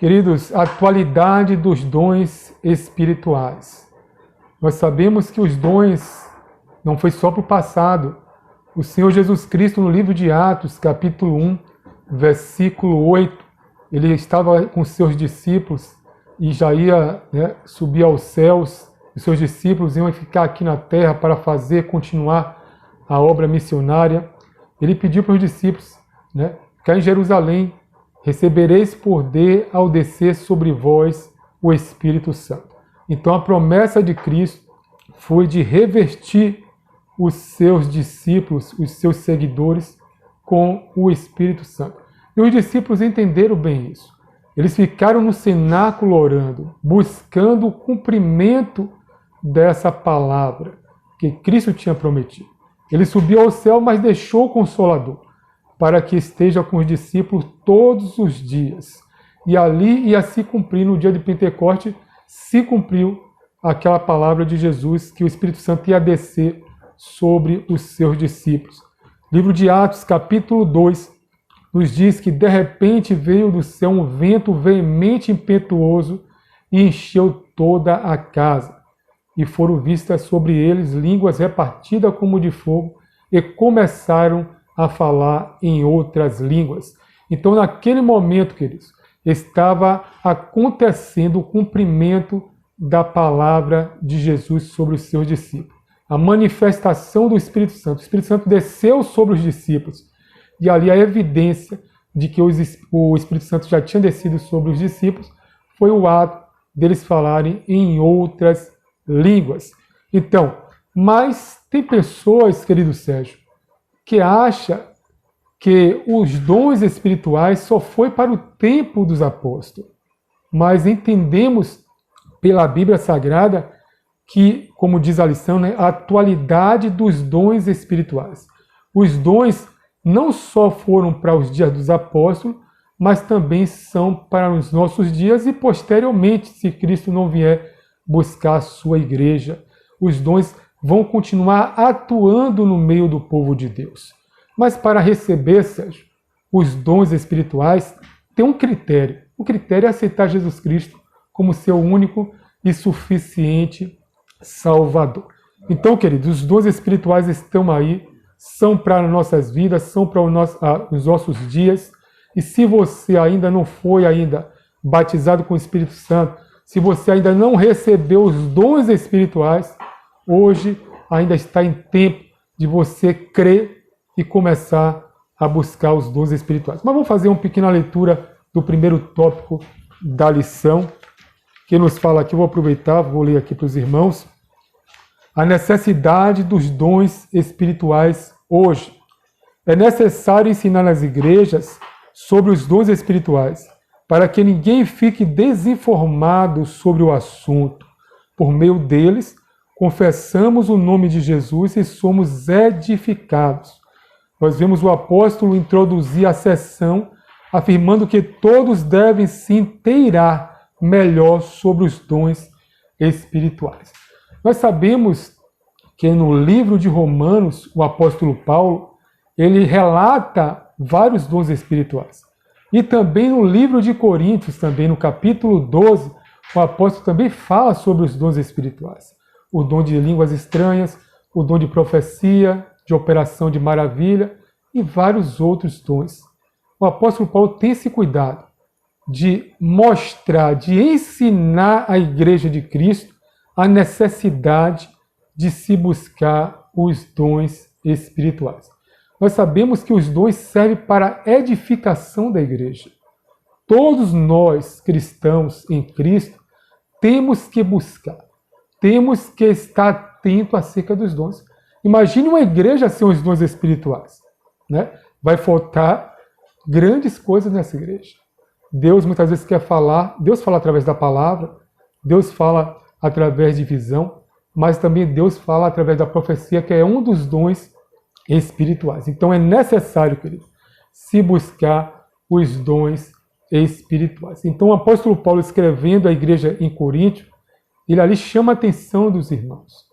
Queridos, a atualidade dos dons espirituais. Nós sabemos que os dons não foi só para o passado. O Senhor Jesus Cristo, no livro de Atos, capítulo 1, versículo 8, ele estava com seus discípulos e já ia subir aos céus. Os seus discípulos iam ficar aqui na terra para continuar a obra missionária. Ele pediu para os discípulos, ficar em Jerusalém, recebereis poder ao descer sobre vós o Espírito Santo. Então a promessa de Cristo foi de revestir os seus discípulos, os seus seguidores, com o Espírito Santo. E os discípulos entenderam bem isso. Eles ficaram no cenáculo orando, buscando o cumprimento dessa palavra que Cristo tinha prometido. Ele subiu ao céu, mas deixou o Consolador, para que esteja com os discípulos todos os dias. E ali ia se cumprir, no dia de Pentecoste, se cumpriu aquela palavra de Jesus, que o Espírito Santo ia descer sobre os seus discípulos. Livro de Atos, capítulo 2, nos diz que de repente veio do céu um vento veemente e impetuoso e encheu toda a casa. E foram vistas sobre eles línguas repartidas como de fogo e começaram a falar em outras línguas. Então, naquele momento, queridos, estava acontecendo o cumprimento da palavra de Jesus sobre os seus discípulos. A manifestação do Espírito Santo. O Espírito Santo desceu sobre os discípulos. E ali a evidência de que o Espírito Santo já tinha descido sobre os discípulos foi o ato deles falarem em outras línguas. Então, mas tem pessoas, querido Sérgio, que acham que os dons espirituais só foi para o tempo dos apóstolos. Mas entendemos pela Bíblia Sagrada que, como diz a lição, a atualidade dos dons espirituais. Os dons não só foram para os dias dos apóstolos, mas também são para os nossos dias e posteriormente, se Cristo não vier buscar a sua igreja. Os dons vão continuar atuando no meio do povo de Deus. Mas para receber, Sérgio, os dons espirituais, tem um critério. O critério é aceitar Jesus Cristo como seu único e suficiente Salvador. Então, queridos, os dons espirituais estão aí, são para as nossas vidas, são para os nossos dias. E se você ainda não foi batizado com o Espírito Santo, se você ainda não recebeu os dons espirituais, hoje ainda está em tempo de você crer e começar a buscar os dons espirituais. Mas vamos fazer uma pequena leitura do primeiro tópico da lição, que nos fala aqui, vou aproveitar, vou ler aqui para os irmãos. A necessidade dos dons espirituais hoje. É necessário ensinar nas igrejas sobre os dons espirituais, para que ninguém fique desinformado sobre o assunto. Por meio deles, confessamos o nome de Jesus e somos edificados. Nós vemos o apóstolo introduzir a sessão, afirmando que todos devem se inteirar melhor sobre os dons espirituais. Nós sabemos que no livro de Romanos, o apóstolo Paulo, ele relata vários dons espirituais. E também no livro de Coríntios, também no capítulo 12, o apóstolo também fala sobre os dons espirituais. O dom de línguas estranhas, o dom de profecia, de operação de maravilha e vários outros dons. O apóstolo Paulo tem esse cuidado de mostrar, de ensinar à igreja de Cristo a necessidade de se buscar os dons espirituais. Nós sabemos que os dons servem para a edificação da igreja. Todos nós, cristãos em Cristo, temos que buscar, temos que estar atento acerca dos dons. Imagine uma igreja sem os dons espirituais, Vai faltar grandes coisas nessa igreja. Deus muitas vezes quer falar, Deus fala através da palavra, Deus fala através de visão, mas também Deus fala através da profecia, que é um dos dons espirituais. Então é necessário, querido, se buscar os dons espirituais. Então o apóstolo Paulo, escrevendo à igreja em Corinto, ele ali chama a atenção dos irmãos,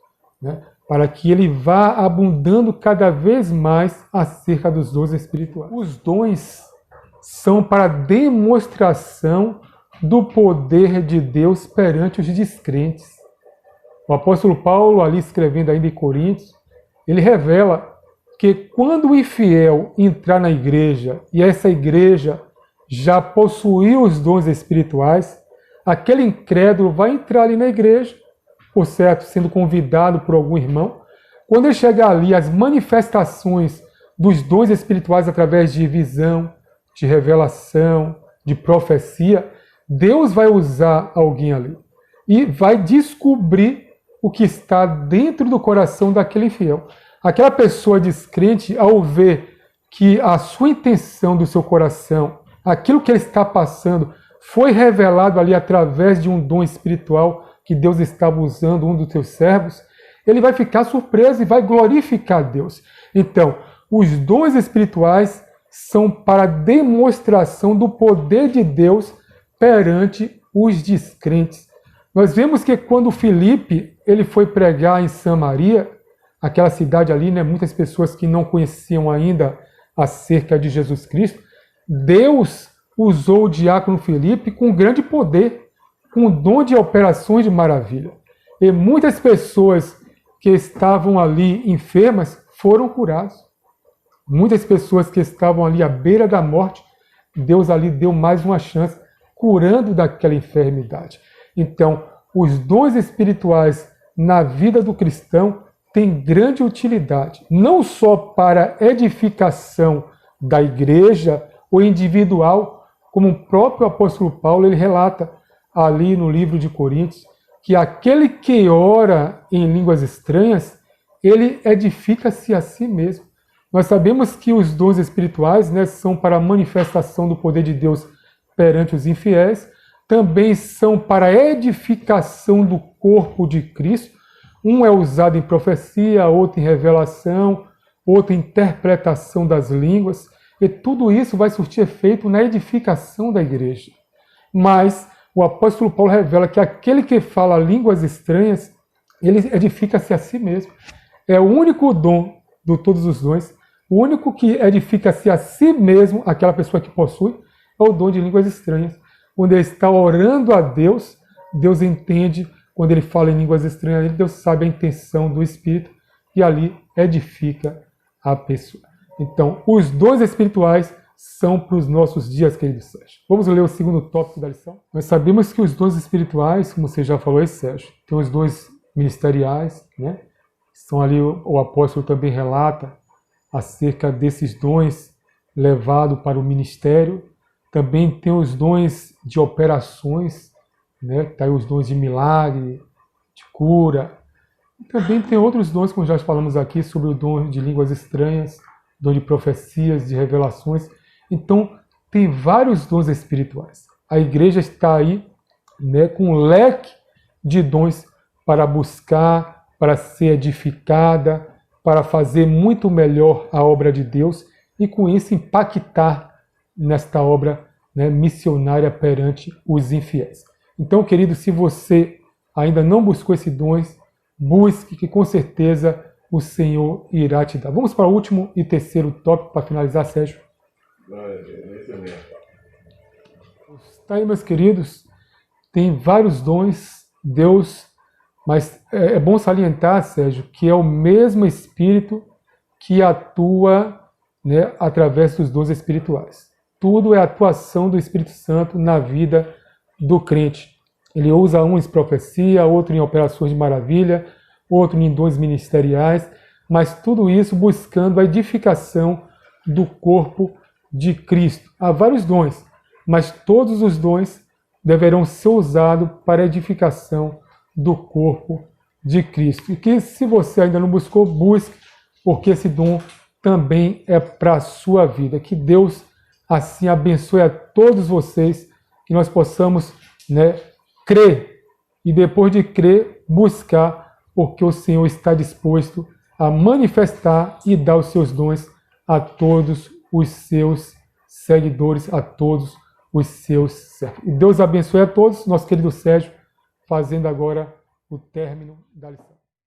para que ele vá abundando cada vez mais acerca dos dons espirituais. Os dons são para demonstração do poder de Deus perante os descrentes. O apóstolo Paulo, ali escrevendo ainda em Coríntios, ele revela que quando o infiel entrar na igreja e essa igreja já possuir os dons espirituais, aquele incrédulo vai entrar ali na igreja, por certo, sendo convidado por algum irmão. Quando ele chegar ali, as manifestações dos dons espirituais através de visão, de revelação, de profecia, Deus vai usar alguém ali e vai descobrir o que está dentro do coração daquele infiel. Aquela pessoa descrente, ao ver que a sua intenção do seu coração, aquilo que ele está passando, foi revelado ali através de um dom espiritual que Deus estava usando, um dos seus servos, ele vai ficar surpreso e vai glorificar Deus. Então, os dons espirituais são para demonstração do poder de Deus perante os descrentes. Nós vemos que quando Filipe ele foi pregar em Samaria, aquela cidade ali, né, muitas pessoas que não conheciam ainda acerca de Jesus Cristo, Deus usou o diácono Filipe com grande poder, com o dom de operações de maravilha. E muitas pessoas que estavam ali enfermas foram curadas. Muitas pessoas que estavam ali à beira da morte, Deus ali deu mais uma chance, curando daquela enfermidade. Então, os dons espirituais na vida do cristão têm grande utilidade, não só para edificação da igreja ou individual, como o próprio apóstolo Paulo ele relata ali no livro de Coríntios, que aquele que ora em línguas estranhas, ele edifica-se a si mesmo. Nós sabemos que os dons espirituais, né, são para a manifestação do poder de Deus perante os infiéis, também são para a edificação do corpo de Cristo. Um é usado em profecia, outro em revelação, outro em interpretação das línguas, e tudo isso vai surtir efeito na edificação da igreja. Mas o apóstolo Paulo revela que aquele que fala línguas estranhas, ele edifica-se a si mesmo. É o único dom de todos os dons, o único que edifica-se a si mesmo, aquela pessoa que possui, é o dom de línguas estranhas. Quando ele está orando a Deus, Deus entende, quando ele fala em línguas estranhas, Deus sabe a intenção do Espírito e ali edifica a pessoa. Então, os dons espirituais são para os nossos dias, querido Sérgio. Vamos ler o segundo tópico da lição? Nós sabemos que os dons espirituais, como você já falou aí, Sérgio, tem os dons ministeriais, né? São ali, o apóstolo também relata acerca desses dons levados para o ministério. Também tem os dons de operações, né? Tá aí os dons de milagre, de cura. E também tem outros dons, como já falamos aqui, sobre o dom de línguas estranhas, dom de profecias, de revelações. Então, tem vários dons espirituais. A igreja está aí, né, com um leque de dons para buscar, para ser edificada, para fazer muito melhor a obra de Deus e, com isso, impactar nesta obra, né, missionária perante os infiéis. Então, querido, se você ainda não buscou esses dons, busque, que com certeza o Senhor irá te dar. Vamos para o último e terceiro tópico para finalizar, Sérgio. Está aí, meus queridos, tem vários dons, Deus, mas é bom salientar, Sérgio, que é o mesmo Espírito que atua, né, através dos dons espirituais. Tudo é atuação do Espírito Santo na vida do crente. Ele usa um em profecia, outro em operações de maravilha, outro em dons ministeriais, mas tudo isso buscando a edificação do corpo de Cristo. Há vários dons, mas todos os dons deverão ser usados para a edificação do corpo de Cristo. E que, se você ainda não buscou, busque, porque esse dom também é para a sua vida. Que Deus assim abençoe a todos vocês, que nós possamos, né, crer e, depois de crer, buscar, porque o Senhor está disposto a manifestar e dar os seus dons a todos os seus seguidores, a todos os seus servos. E Deus abençoe a todos, nosso querido Sérgio, fazendo agora o término da lição.